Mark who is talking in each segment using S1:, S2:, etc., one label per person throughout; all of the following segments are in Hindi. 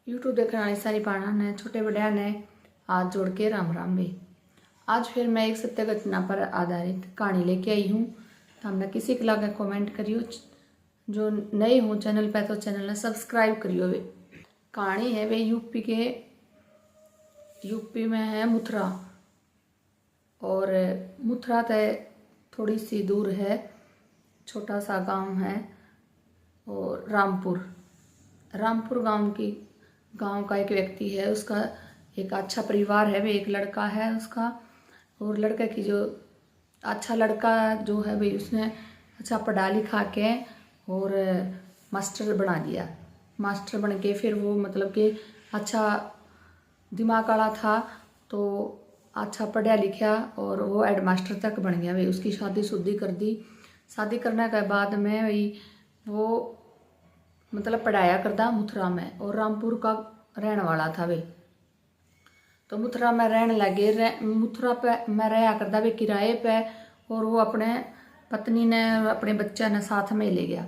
S1: यूट्यूब देखने वाली सारी पाना ने छोटे बड़े ने हाथ जोड़ के राम राम भी। आज फिर मैं एक सत्य घटना पर आधारित कहानी लेके आई हूँ। तो हमने किसी के लगे कमेंट करियो, जो नए हो चैनल पे तो चैनल ने सब्सक्राइब करियो। वे कहानी है वे यूपी में है मथुरा, और मथुरा से थोड़ी सी दूर है छोटा सा गांव है और रामपुर गांव का एक व्यक्ति है। उसका एक अच्छा परिवार है, वे एक लड़का है उसका, और लड़के की जो अच्छा लड़का जो है भाई उसने अच्छा पढ़ा लिखा के और मास्टर बना दिया। मास्टर बन के फिर वो मतलब कि अच्छा दिमाग वाला था तो अच्छा पढ़ा लिखा और वो हेड मास्टर तक बन गया। भाई उसकी शादी कर दी। शादी करने के बाद में भाई वो मतलब पढ़ाया करता मथुरा में, और रामपुर का रहने वाला था वे। तो मथुरा में रहने लगे, मथुरा पे में रहा करता वे किराए पे, और वो अपने पत्नी ने अपने बच्चे ने साथ में ले गया।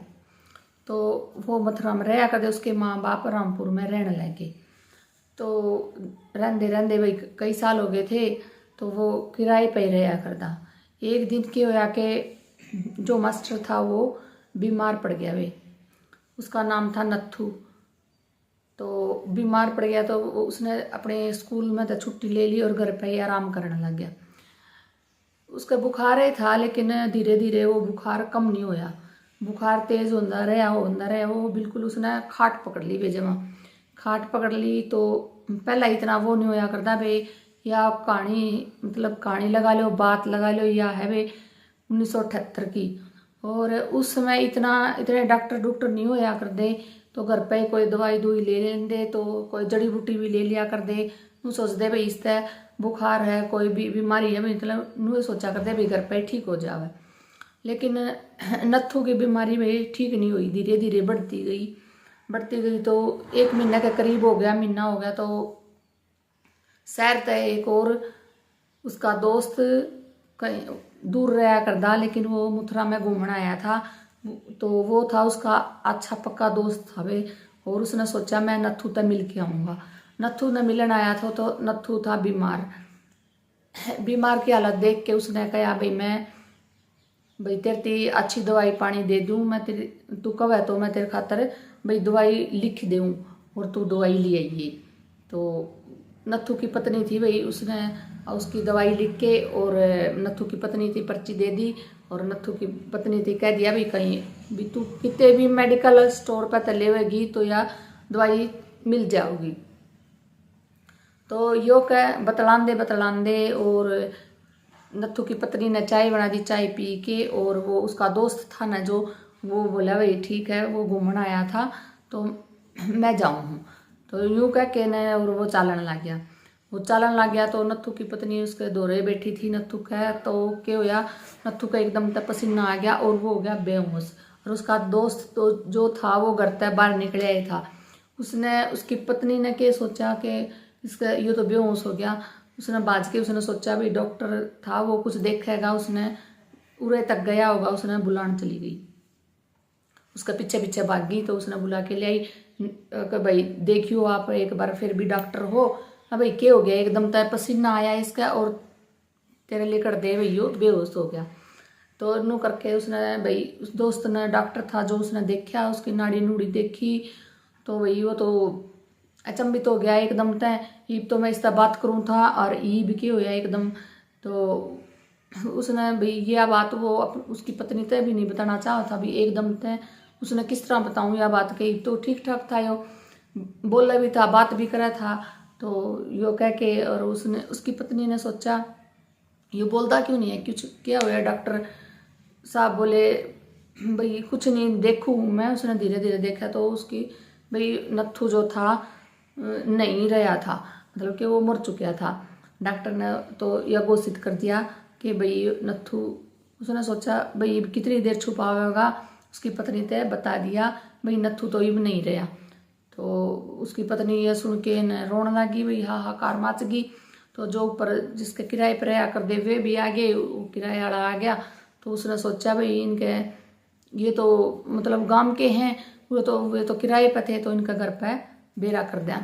S1: तो वो मथुरा में रहा करते, उसके माँ बाप रामपुर में रहने लगे। तो रहते भाई कई साल हो गए थे, तो वो किराए पे ही रहा करता। एक दिन क्या होया कि जो मास्टर था वो बीमार पड़ गया। वे उसका नाम था नत्थू। तो बीमार पड़ गया तो उसने अपने स्कूल में तो छुट्टी ले ली और घर पे ही आराम करने लग गया। उसका बुखार ही था, लेकिन धीरे धीरे वो बुखार कम नहीं होया। बुखार तेज होता रहा वो बिल्कुल उसने खाट पकड़ ली। वे जमा खाट पकड़ ली तो पहला इतना वो नहीं होया करता भाई, या कहानी मतलब कहानी लगा लो, बात लगा लो, या है वे 1978 की। और उस समय इतने डॉक्टर नहीं होया कर दे, तो घर पे कोई दवाई दुई ले लेंदे, तो कोई जड़ी बूटी भी ले लिया कर दे। नू सोचते भाई इससे बुखार है, कोई भी बीमारी है, मतलब नू सोचा करते भाई घर पे ठीक हो जावे। लेकिन नत्थू की बीमारी भाई ठीक नहीं हुई, धीरे धीरे बढ़ती गई। तो एक महीना के करीब हो गया, महीना हो गया। तो शहर तय एक और उसका दोस्त कहीं दूर रहा करदा, लेकिन वो मथुरा में घूमने आया था। तो वो था उसका अच्छा पक्का दोस्त था वे, और उसने सोचा मैं नत्थू से मिल के आऊँगा। नत्थू ने मिलन आया था, तो नत्थू था बीमार की हालत देख के उसने कहा भाई तेरी अच्छी दवाई पानी दे दूँ मैं, तेरी तू कब है तो मैं तेरे खातर भाई दवाई लिख दूँ और तू दवाई ले आइए। तो नत्थू की पत्नी थी भाई, उसने उसकी दवाई लिख के, और नत्थू की पत्नी थी पर्ची दे दी, और नत्थू की पत्नी थी कह दिया भी कहीं भी तू कितने भी मेडिकल स्टोर पर तलेगी तो या दवाई मिल जाओगी। तो यो कह बतलांदे और नत्थू की पत्नी ने चाय बना दी। चाय पी के, और वो उसका दोस्त था ना जो, वो बोला भाई ठीक है वो घूमने आया था तो मैं जाऊँ हूँ। तो यूँ कह के न और वो चालन लग गया। तो नत्थू की पत्नी उसके दौरे बैठी थी नत्थू का। तो क्या होया, नत्थू का एकदम तक पसीना आ गया और वो हो गया बेहोश। और उसका दोस्त तो जो था वो घर तक बाहर निकल आया था। उसकी पत्नी ने क्या सोचा कि इसका ये तो बेहोश हो गया। उसने बाज के उसने सोचा भी डॉक्टर था वो कुछ देखेगा, उसने उरे तक गया होगा, उसने बुलाने चली गई। उसका पीछे पीछे भागी तो उसने बुला के ले आई कि भाई देखियो आप एक बार फिर भी डॉक्टर हो। अब भाई क्या हो गया, एकदम तय पसीना आया इसका और तेरे लिए कर दे भाई बेहोश हो गया। तो नू करके उसने भाई उस दोस्त ने डॉक्टर था जो उसने देखा, उसकी नाड़ी नूड़ी देखी। तो भाई वो तो अचंभित हो गया एकदम तय, ईब तो मैं इसका बात करूँ था और ईब क्या होया एकदम। तो उसने भाई यह बात वो उसकी पत्नी तय भी नहीं बताना चाहा था भी एकदम तय उसने किस तरह बताऊँ यह बात कही। तो ठीक ठाक था, यो बोला भी था बात भी करा था। तो यो कह के और उसकी पत्नी ने सोचा ये बोलता क्यों नहीं है, कुछ क्या हुआ। डॉक्टर साहब बोले भाई कुछ नहीं देखूँ मैं। उसने धीरे धीरे देखा तो उसकी भाई नत्थू जो था नहीं रहा था, मतलब कि वो मर चुका था। डॉक्टर ने तो यह घोषित कर दिया कि भाई नत्थू, उसने सोचा भाई कितनी देर छुपावेगा। उसकी पत्नी ने बता दिया भाई नत्थू तो इब नहीं रहा। तो उसकी पत्नी यह सुन के न रोने लगी, भाई हाहाकार मच गई। तो जो ऊपर जिसके किराए पर रहा कर दे वे भी आ गए, वो किराए वाला आ गया। तो उसने सोचा भाई इनके ये तो मतलब गांव के हैं, वे तो किराए पर थे तो इनका घर पे बेरा कर दिया।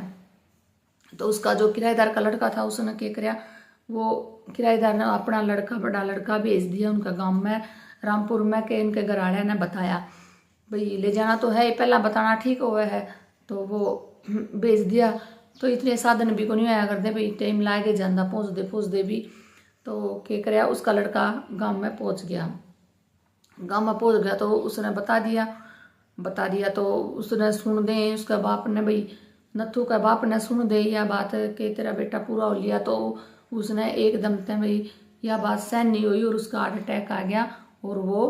S1: तो उसका जो किराएदार का लड़का था उसने क्या कराया, वो किराएदार ने अपना लड़का, बड़ा लड़का भेज दिया उनका गांव में, रामपुर में, के इनके घर वाले ने बताया भाई ले जाना तो है, पहला बताना ठीक हुआ है। तो वो भेज दिया। तो इतने साधन भी को नहीं आया करते भाई, टाइम लागे जाना पहुँच दे भी। तो क्या कराया, उसका लड़का गाँव में पहुँच गया। गाँव में पहुँच गया तो उसने बता दिया। तो उसने सुन दे, उसका बाप ने भाई, नथु का बाप ने सुन दे यह बात कि तेरा बेटा पूरा हो लिया। तो उसने एकदम से भाई यह बात सहन नहीं हुई और उसका हार्ट अटैक आ गया और वो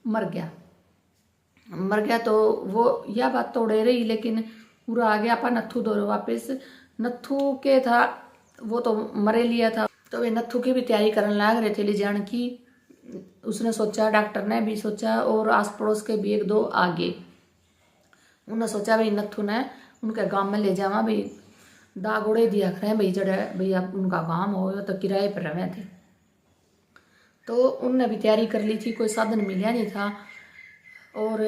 S1: मर गया। तो वो यह बात तो उड़े रही, लेकिन पूरा आ गया। अपन नथु दौड़े वापस। नथु के था वो तो मरे लिया था। तो वे नथु की भी तैयारी करने लग रहे थे ले जाने की। उसने सोचा, डॉक्टर ने भी सोचा और आस पड़ोस के भी एक दो आगे, उन्होंने सोचा भाई नथु ने उनके गांव में ले जावा, भाई दाग उड़े दिया करें भाई, जड़े भैया उनका गांव हो तो किराए पर रहे थे। तो उनने भी तैयारी कर ली थी, कोई साधन मिला नहीं था। और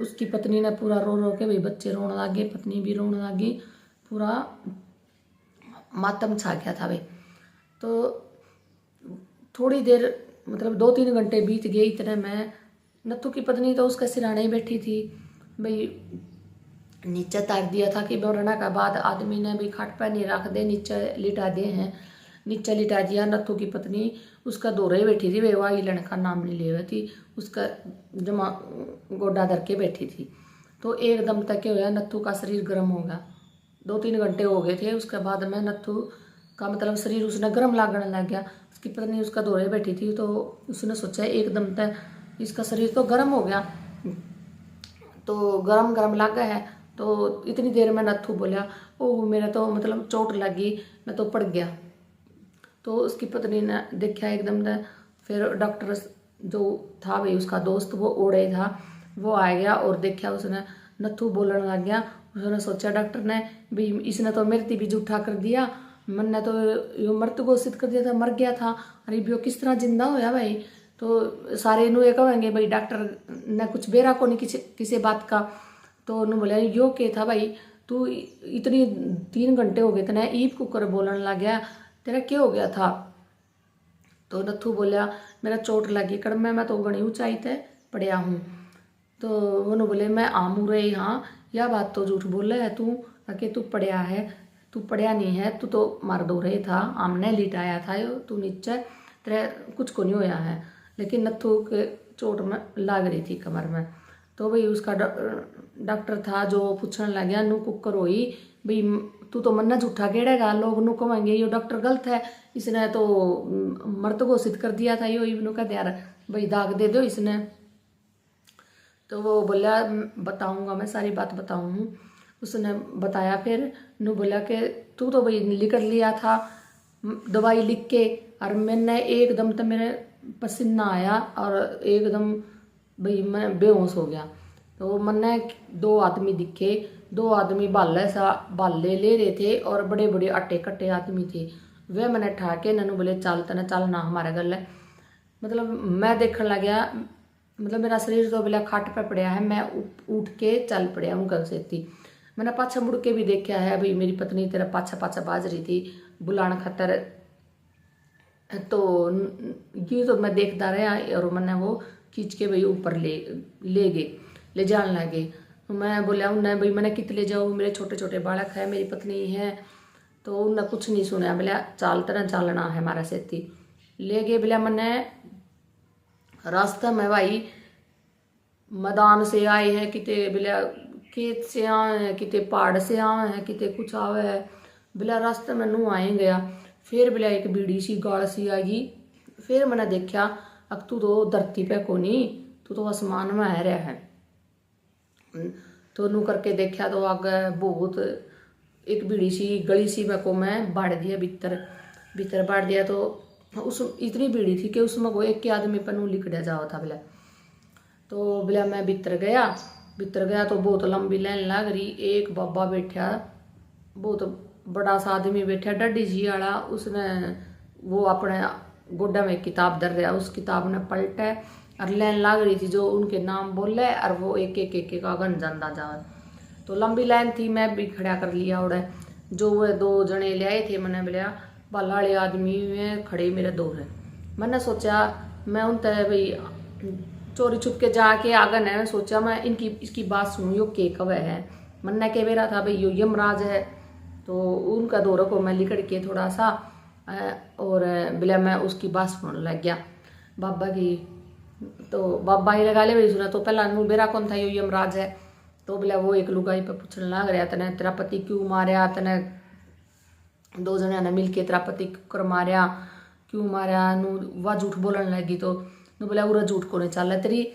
S1: उसकी पत्नी ने पूरा रो रो के, भाई बच्चे रोने लगे, पत्नी भी रोने लगी, पूरा मातम छा गया था भाई। तो थोड़ी देर मतलब 2-3 घंटे बीत गए। इतने में नथु की पत्नी तो उसके सिराने ही बैठी थी भाई, नीचे तार दिया था कि मरने के बाद आदमी ने भी खाट पर नहीं रख दे, नीचे लिटा दे हैं, नीचे लिटा दिया। नथु की पत्नी उसका दौरे बैठी थी, वेवा हिलन का नाम नहीं ले रही थी, उसका जमा गोडा धर के बैठी थी। तो एकदम तक क्या होया, नथु का शरीर गर्म हो गया। 2-3 घंटे हो गए थे, उसके बाद में नथु का मतलब शरीर उसने गर्म लागने लग गया। उसकी पत्नी उसका दौरे बैठी थी, तो उसने सोचा एकदम तक इसका शरीर तो गर्म हो गया, तो गर्म लग गया है। तो इतनी देर में नथु बोला, ओह मेरा तो मतलब चोट लगी, मैं तो पड़ गया। तो उसकी पत्नी ने देखा एकदम से, फिर डॉक्टर जो था भाई उसका दोस्त, वो ओढ़े था, वो आ गया और देखा उसने नथु बोलने लग गया। उसने सोचा डॉक्टर ने भी इसने तो मृत्यु भी झूठा कर दिया, मैंने तो यो मृत घोषित कर दिया था, मर गया था, अरे भी किस तरह जिंदा होया भाई। तो सारे इनू ये कहेंगे भाई डॉक्टर ने कुछ बेरा को नहीं किसी बात का। तो उन्होंने बोला यो के था भाई, तू इतनी 3 घंटे हो गए थे ईप कुकर बोलने लग गया, तेरा क्या हो गया था। तो नथु बोला मेरा चोट लगी कड़मे, मैं तो घनी ऊंचाई ते पड़िया हूँ। तो उन्होंने बोले मैं आमू रे, हाँ यह बात तो झूठ बोल रहा है तू, कि तू पड़िया है, तू पड़िया नहीं है, तू तो मर दो रहे था, आमने लिटाया था यो, तू नीचे, तेरे कुछ को नहीं होया है। लेकिन नथु के चोट में लाग रही थी कमर में। तो भाई उसका डॉक्टर था जो पूछने लग गया, नू कुकर होई भाई, तू तो मन्ना झूठा केड़ेगा, लोग नू कहेंगे यो डॉक्टर गलत है, इसने तो मृत घोषित कर दिया था, यो इबनू का यार भाई दाग दे दो इसने। तो वो बोला बताऊंगा, मैं सारी बात बताऊँ। उसने बताया, फिर नू बोला कि तू तो भाई लिख लिया था दवाई लिख के, और मैंने एकदम तो मेरे पसीना आया और एकदम भाई मैं बेहोश हो गया। तो मैंने 2 आदमी दिखे, 2 आदमी बाले ले रहे थे और बड़े बड़े अट्टे कट्टे आदमी थे। वे मैंने ठाके ननू बोले चल तना चलना हमारे गल। मतलब मैं देखने लग गया, मतलब मेरा शरीर तो बोला खाट पे पड़ा है, मैं उठ के चल पड़िया उनका सेती। मैंने पाछा मुड़ के भी देखा है भाई, मेरी पत्नी तेरा पाछा पाछा बाज रही थी बुलाने खातर। तो ये तो मैं देखता रहा और मैंने वो खींच के भाई ऊपर ले जाने लगे। तो मैं बोला उन्हें भाई मैंने कित ले जाऊँ, मेरे छोटे छोटे बालक है, मेरी पत्नी है। तो उन्हें कुछ नहीं सुना, बोला चाल तरह चलना है हमारा सेती। ले गए, बोला मैंने रास्ते में भाई मैदान से आए हैं, किते बोला खेत से आए हैं, किते पहाड़ से आए हैं, किते कुछ आवे है, बोला रास्ते में नू आए गया। फिर बोला एक बीड़ी सी गाड़ सी आएगी। फिर मैंने देखा अब तू तो धरती पे को नहीं, तू तो आसमान में आ रहा है। तो नू करके देखा तो आगे बहुत एक बीड़ी सी गली सी में को मैं बाढ़ दिया, भीतर बाढ़ दिया। तो उस इतनी बीड़ी थी कि उसमें को एक के आदमी पर नू लिखड़ा जाओ था बोला। तो बोला मैं भीतर गया तो बहुत लंबी लाइन लग रही। एक बाबा बैठा, बहुत बड़ा सा आदमी बैठा डड्डी जी वाला, उसने वो अपने गोड्डा में किताब धर रहा, उस किताब ने पलटा और लाइन लग रही थी जो उनके नाम बोले और वो एक एक का गन जाता जा। तो लंबी लाइन थी, मैं भी खड़ा कर लिया। और जो वो 2 जने ले आए थे, मैंने बोला बाला वाले आदमी में खड़े मेरे 2 है। मैंने सोचा मैं उन तय भाई चोरी छुप के जाके आगे न सोचा मैं इसकी बात सुनूँ, यो के कव है। मन के बेरा था भाई यो यमराज है। तो उनका दौर को मैं लिकड़ के थोड़ा सा और बिला मैं उसकी बात सुनने लग गया बाबा की। तो बाबा ही लगा ले भाई सुना। तो पहला नू बेरा कौन था, यो यमराज है। तो बोला वो एक लुगाई पे पूछने लग रहा, तने तेरा पति क्यों मारिया, तने 2 जने ने मिल के तेरा पति कर मारिया, क्यों मारिया। नू वह झूठ बोलने लगी। तो नू बोला उरा झूठ को नहीं चल, तेरी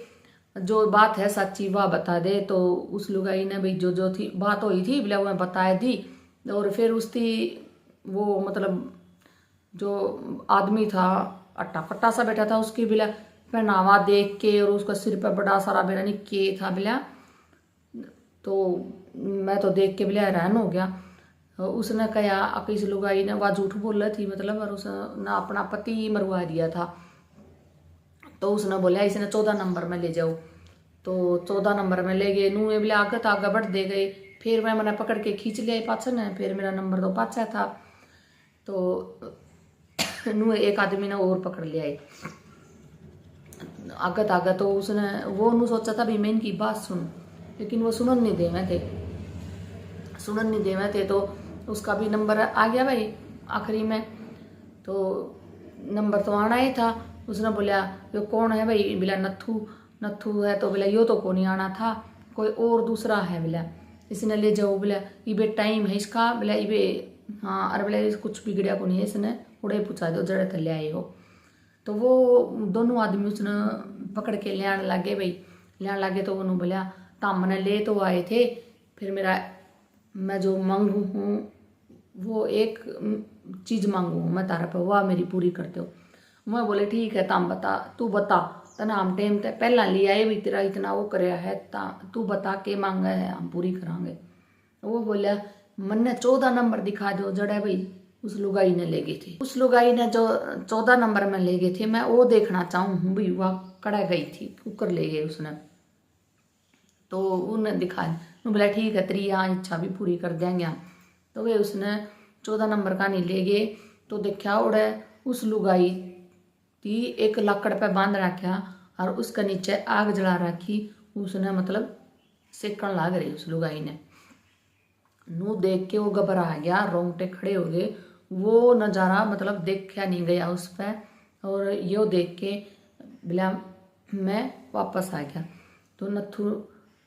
S1: जो बात है सच्ची वह बता दे। तो उस लुगाई ने भाई जो जो थी बात हुई थी बोला वो बताया दी। और फिर उसकी वो मतलब जो आदमी था अट्टा कट्टा सा बैठा था, उसकी बिला पहनावा देख के और उसका सिर पे बड़ा सारा बेरा नहीं के था बिला। तो मैं तो देख के बिला हैरान हो गया। उसने कहा किस लुगाई ने वह झूठ बोल रही थी मतलब, और उसने अपना पति मरवा दिया था। तो उसने बोला इसने 14 नंबर में ले जाओ। तो 14 नंबर में ले गए। नू बोले आगे तो आगे बढ़ दे गए। फिर मैं मैंने पकड़ के खींच लिया पाछन है, फिर मेरा नंबर तो पाछा था। तो नू एक आदमी ने और पकड़ लिया आगत आगत। तो उसने वो नू सोचा था भी मैं इनकी बात सुन, लेकिन वो सुनन नहीं देवे थे। तो उसका भी नंबर आ गया भाई आखिरी में। तो नंबर तो आना ही था। उसने बोला यो कौन है भाई, बोला नत्थू है। तो बोला यो तो कौन ही आना था, कोई और दूसरा है। बोला इसने ले जाओ। बोला इबे टाइम है इसका। बोला इबे हाँ। अरे बोला कुछ बिगड़िया को नहीं है, इसने उड़े पूछा दो जड़े थले आए हो। तो वो दोनों आदमी उसने पकड़ के ले आने लगे भाई, ले लगे। तो उन्होंने बोला तामने ले तो आए थे, फिर मेरा मैं जो मांगू हूँ वो एक चीज़ मांगू हूँ मैं तारा पे, वह मेरी पूरी करते हो। मैं बोले ठीक है ताम बता, तू बता तना हम टेम ते पहला ले आए भी तेरा इतना वो कराया है, तू बता के मांगा है हम पूरी करांगे। वो बोला मन्ने 14 नंबर दिखा दो जड़ा भाई उस लुगाई ने ले गई थी। उस लुगाई ने जो 14 नंबर में ले गई थी, मैं वो देखना चाहूँ हूँ भाई वह कड़ा गई थी, कुकर ले गए उसने। तो उन्हें दिखाया, बोला ठीक है तेरी यहाँ इच्छा भी पूरी कर देंगे हम। तो वे उसने 14 नंबर का नहीं ले गए। तो देखा उड़े उस लुगाई थी एक लकड़ पे बांध रखा और उसके नीचे आग जला रखी। उसने मतलब सेकन लाग रही उस लुगाई ने। नू देख के वो घबरा गया, रोंगटे खड़े हो गए। वो नज़ारा मतलब देखा नहीं गया उस पर। और यो देख के बोला मैं वापस आ गया। तो नत्थू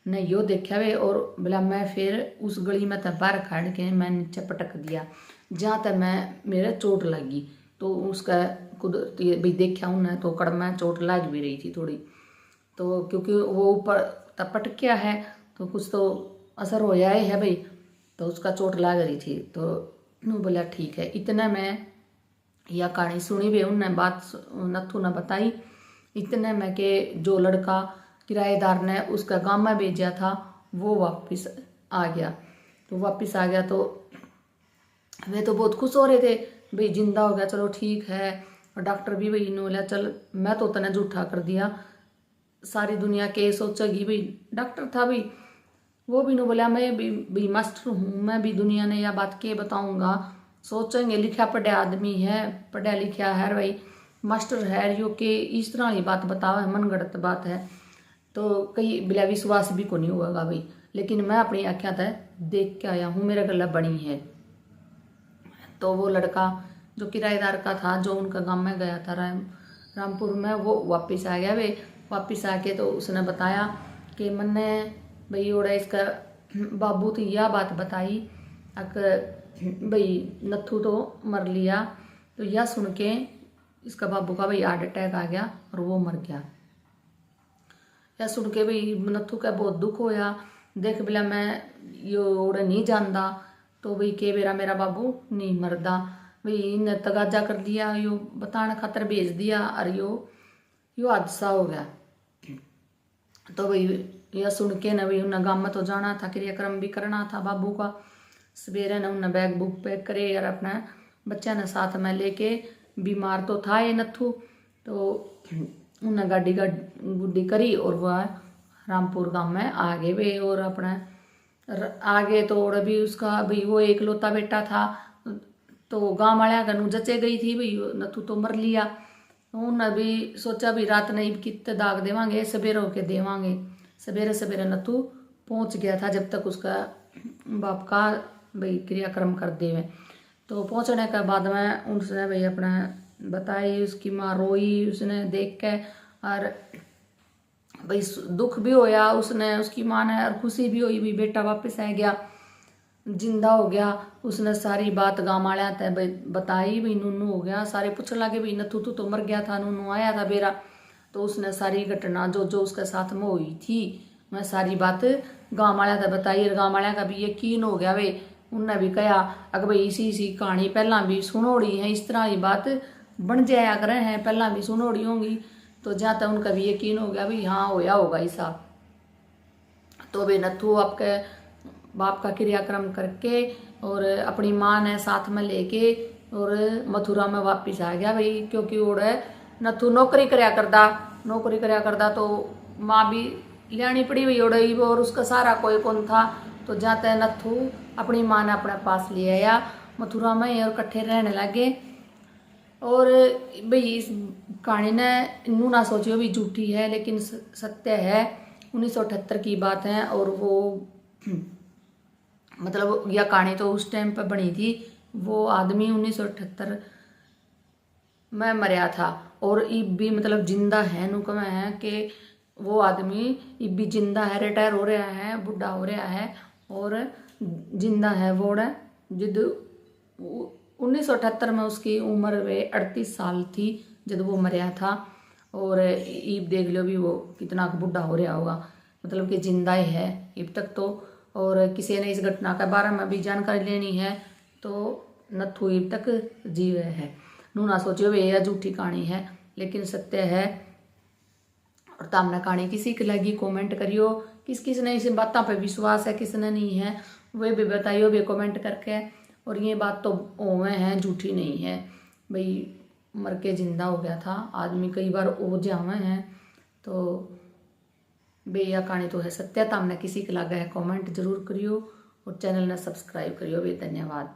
S1: ने यो देखा वे और बोला मैं फिर उस गली में तब बाहर खड़ के मैं नीचे पटक दिया जहाँ तक मैं मेरे चोट लगी। तो उसका कुदरती भाई देखा उन्हें तो कड़ में चोट लग भी रही थी थोड़ी। तो क्योंकि वो ऊपर तब पटक गया है तो कुछ तो असर हो जाए है भाई, तो उसका चोट लग रही थी। तो नू बोला ठीक है। इतने में यह कहानी सुनी भी उनने बात नत्थू ने बताई। इतने में के जो लड़का किराएदार ने उसका गांव में भेजा था वो वापस आ गया। तो वापस आ गया तो वे तो बहुत खुश हो रहे थे भाई जिंदा हो गया, चलो ठीक है। और डॉक्टर भी भाई बोला चल मैं तो तने झूठा कर दिया, सारी दुनिया के सोचेगी भाई। डॉक्टर था भाई वो भी नो बोला मैं भी मास्टर हूँ, मैं भी दुनिया ने यह बात के बताऊंगा। सोचेंगे लिखा पढ़ा आदमी है, पढ़ा लिखा है भाई मास्टर है यो के इस तरह की बात बताओ मन गढ़त बात है। तो कई बिला विश्वास भी को नहीं होगा भाई, लेकिन मैं अपनी आँखें तक देख के आया हूँ, मेरे गला बनी है। तो वो लड़का जो किराएदार का था जो उनका गांव में गया था रामपुर में, वो वापस आ गया। वे वापस आके तो उसने बताया कि मैंने भाई ओड़ा इसका बाबू तो यह बात बताई अगर भाई नत्थू तो मर लिया। तो यह सुन के इसका बाबू का भाई हार्ट अटैक आ गया और वो मर गया। यह सुन के भाई नत्थू का बहुत दुख होया। देख बोला मैं यो ओड़ा नहीं जानता तो भाई के बेरा मेरा बाबू नहीं मरदा भाई इन्हें तगाजा कर दिया, यो बताने खातर भेज दिया और यो हादसा हो गया। तो भाई यह सुन के ना भाई उन्हें गाँव में तो जाना था, क्रियाक्रम भी करना था बाबू का। सवेरे ने उन्हें बैग बुक पैक करे और अपना बच्चा ने साथ में लेके, बीमार तो था ये नत्थू, तो उन्हें गुड्डी करी और वह रामपुर गाँव में आ गए वे। और अपना आगे तो और भी उसका भाई वो एकलौता बेटा था, तो गाँव वाले कनु जचे गई थी भाई नथु तो मर लिया। उन्हें भी सोचा भी रात नहीं कितने दाग देवांगे, सवेरे होके देवांगे। सवेरे सवेरे नथु पहुंच गया था जब तक उसका बाप का भाई क्रियाक्रम कर देवे। तो पहुंचने के बाद में उसने भाई अपना बताई, उसकी माँ रोई उसने देख के, और भाई दुख भी होया उसने, उसकी माँ ने, और खुशी भी हुई भाई बेटा वापस आ गया, जिंदा हो गया। उसने सारी बात गाँव वाले भाई बताई, भाई नूनू हो गया। सारे पूछने लगे भाई नथु तू तो मर गया था, नूनू आया था बेरा। तो उसने सारी घटना जो जो उसके साथ में हुई थी मैं सारी बात गाँव वाले था बताई, और गाँव वाले का भी यकीन हो गया। वे उनने भी कहा अगर भाई इसी कहानी पहला भी सुनोड़ी है, इस तरह ही बात बन जाया करे हैं, पहला भी सुनोड़ी होंगी। तो जहाँ तक उनका भी यकीन हो गया भाई हाँ होया होगा ऐसा। तो वे नथु आपके बाप का क्रियाक्रम करके और अपनी माँ ने साथ में लेके और मथुरा में वापस आ गया भाई, क्योंकि वो नथु नौकरी करया करदा तो माँ भी लियानी पड़ी भाई ओढ़ी, और उसका सारा कोई कौन था। तो जाते नथु अपनी माँ ने अपने पास ले आया मथुरा में, और इकट्ठे रहने लगे। और भाई इस कहानी ने नू ना सोचियो भी झूठी है, लेकिन सत्य है। 1978 की बात है, और वो मतलब यह कहानी तो उस टाइम पर बनी थी। वो आदमी 1978 में मरया था, और इब भी मतलब जिंदा है। नुक में है कि वो आदमी इब भी जिंदा है, रिटायर हो रहा है, बुढ़ा हो रहा है और जिंदा है। वो जिद 1978 में उसकी उम्र वे 38 साल थी जब वो मरया था। और इब देख लो भी वो कितना बुढ़ा हो रहा होगा, मतलब कि जिंदा ही है इब तक तो। और किसी ने इस घटना के बारे में भी जानकारी लेनी है तो नथु इब तक जीव है। नू ना सोचियो वे यह झूठी कहानी है, लेकिन सत्य है। और तामने कहानी किसी की लगी कमेंट करियो, किस ने इस बातों पे विश्वास है, किसने नहीं है वे भी बताइयो भी कमेंट करके। और ये बात तो ओवे है, झूठी नहीं है भाई, मर के जिंदा हो गया था आदमी, कई बार ओ जावे हैं। तो भैया कहानी तो है सत्य। तामने किसी के लगा है कमेंट जरूर करियो, और चैनल ने सब्सक्राइब करियो भी। धन्यवाद।